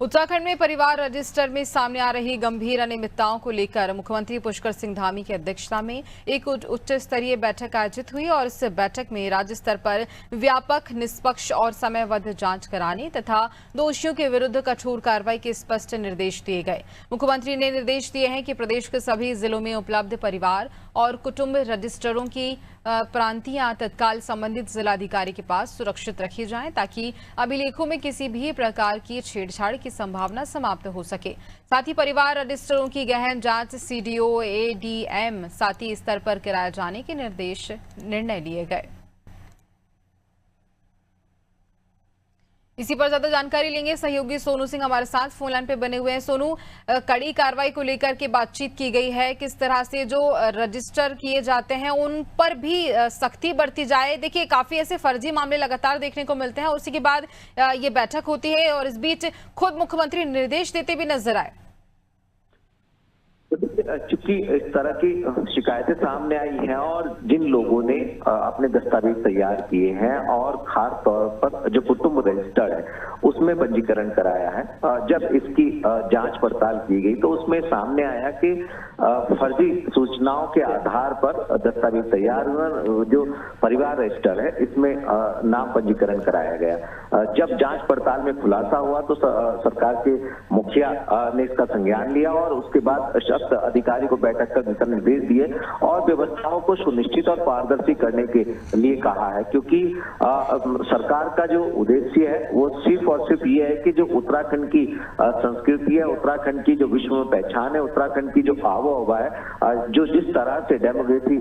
उत्तराखंड में परिवार रजिस्टर में सामने आ रही गंभीर अनियमितताओं को लेकर मुख्यमंत्री पुष्कर सिंह धामी की अध्यक्षता में एक उच्च स्तरीय बैठक आयोजित हुई और इस बैठक में राज्य स्तर पर व्यापक, निष्पक्ष और समयबद्ध जांच कराने तथा दोषियों के विरुद्ध कठोर कार्रवाई के स्पष्ट निर्देश दिए गए। मुख्यमंत्री ने निर्देश दिए हैं कि प्रदेश के सभी जिलों में उपलब्ध परिवार और कुटुंब रजिस्टरों की प्रांतियां तत्काल संबंधित जिलाधिकारी के पास सुरक्षित रखी जाएं ताकि अभिलेखों में किसी भी प्रकार की छेड़छाड़ की संभावना समाप्त हो सके। साथ ही परिवार रजिस्टरों की गहन जांच सीडीओ, एडीएम साथी स्तर पर कराए जाने के निर्णय लिए गए। इसी पर ज्यादा जानकारी लेंगे, सहयोगी सोनू सिंह हमारे साथ फोन लाइन पे बने हुए हैं। सोनू, कड़ी कार्रवाई को लेकर के बातचीत की गई है, किस तरह से जो रजिस्टर किए जाते हैं उन पर भी सख्ती बरती जाए। देखिए, काफी ऐसे फर्जी मामले लगातार देखने को मिलते हैं और उसी के बाद ये बैठक होती है और इस बीच खुद मुख्यमंत्री निर्देश देते भी नजर आए। चूंकि इस तरह की शिकायतें सामने आई हैं और जिन लोगों ने अपने दस्तावेज तैयार किए हैं और खास तौर पर जो कुटुंब रजिस्टर्ड है उसमें पंजीकरण कराया है, जब इसकी जांच पड़ताल की गई तो उसमें सामने आया कि फर्जी सूचनाओं के आधार पर दस्तावेज तैयार हुए। जो परिवार रजिस्टर है इसमें नाम पंजीकरण कराया गया। जब जांच पड़ताल में खुलासा हुआ तो सरकार के मुखिया ने इसका संज्ञान लिया और उसके बाद अधिकारी को बैठक कर दिशा निर्देश दिए और व्यवस्थाओं को सुनिश्चित और पारदर्शी करने के लिए कहा है, क्योंकि सरकार का जो उद्देश्य है वो सिर्फ और सिर्फ ये है कि जो उत्तराखंड की संस्कृति है, उत्तराखंड की जो विश्व में पहचान है, उत्तराखंड की जो आवो हवा है, जो जिस तरह से डेमोक्रेसी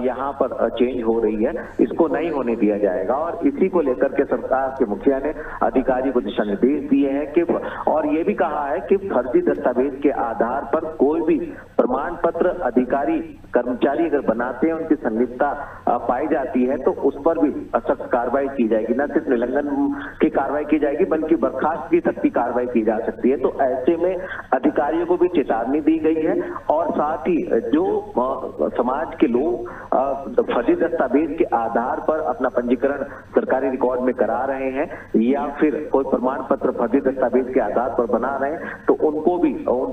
यहाँ पर चेंज हो रही है, इसको नहीं होने दिया जाएगा। और इसी को लेकर के सरकार के मुखिया ने अधिकारी को दिशा निर्देश दिए हैं कि और ये भी कहा है कि फर्जी दस्तावेज के आधार पर कोई भी प्रमाण पत्र अधिकारी कर्मचारी अगर बनाते हैं, उनकी संलिप्तता पाई जाती है तो उस पर भी सख्त कार्रवाई की जाएगी। न सिर्फ निलंबन की कार्रवाई की जाएगी बल्कि बर्खास्त की तक की कार्रवाई की जा सकती है। तो ऐसे में अधिकारियों को भी चेतावनी दी गई है और साथ ही जो समाज के लोग फर्जी दस्तावेज के आधार पर अपना पंजीकरण सरकारी रिकॉर्ड में करा रहे हैं या फिर कोई प्रमाण पत्र फर्जी दस्तावेज के आधार पर बना रहे हैं तो उन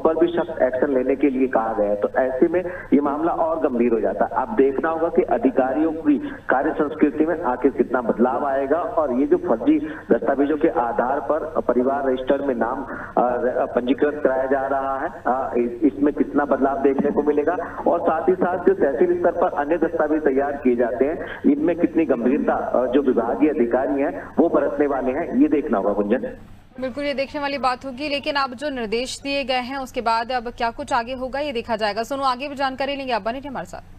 पर भी सख्त एक्शन लेने के लिए कहा गया है। तो ऐसे में ये मामला और गंभीर हो जाता है। अब देखना होगा कि अधिकारियों की कार्य संस्कृति में आखिर कितना बदलाव आएगा और ये जो फर्जी दस्तावेजों के आधार पर परिवार रजिस्टर में नाम पंजीकृत कराया जा रहा है, इसमें कितना बदलाव देखने को मिलेगा और साथ ही साथ जो तहसील स्तर पर अन्य दस्तावेज तैयार किए जाते हैं इनमें कितनी गंभीरता जो विभागीय अधिकारी हैं वो बरतने वाले हैं, ये देखना होगा। गुंजन, बिल्कुल ये देखने वाली बात होगी, लेकिन अब जो निर्देश दिए गए हैं उसके बाद अब क्या कुछ आगे होगा ये देखा जाएगा। सोनू, आगे भी जानकारी लेंगे, आप बने थे हमारे साथ।